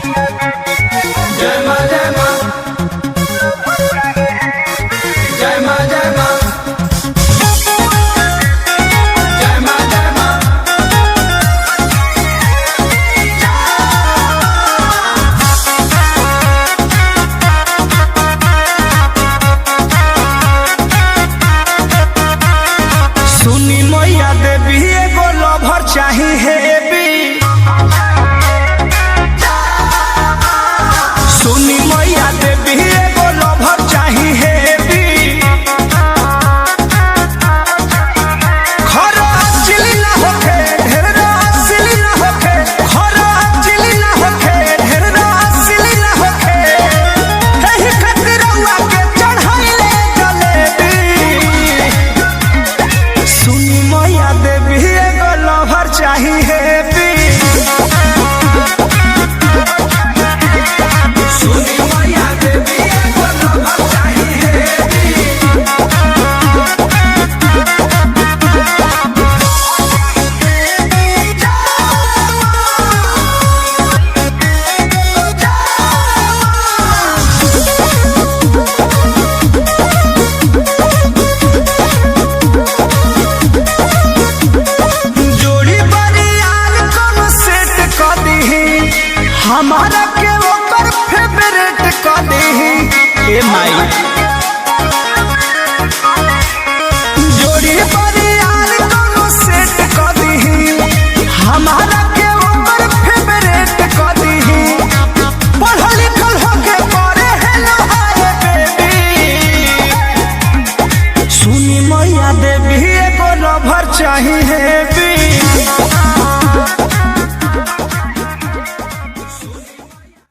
जय मां जय मां जय मां जय मां जय मां जय मां। सुनी मैया देवी एगो लवर चाही हेबी। सुनी मैया देवी एगो लवर चाही हेबी। खरा चिली ना होखे ढेरा सिली ना होखे। खरा चिली ना होखे ढेरा सिली ना होखे। एही खातिर रउआ के चढ़ाइले जलेबी। सुनी मैया देवी एगो लवर चाही हेबी। सुनी मैया देवी एगो लवर चाही हेबी। जोड़ी बरियार कौन सेट कर दीही। हमारा के ओकर फेवरेट कर दीही। ए माई जोड़ी बरियार कौन सेट कर दीही। हमारा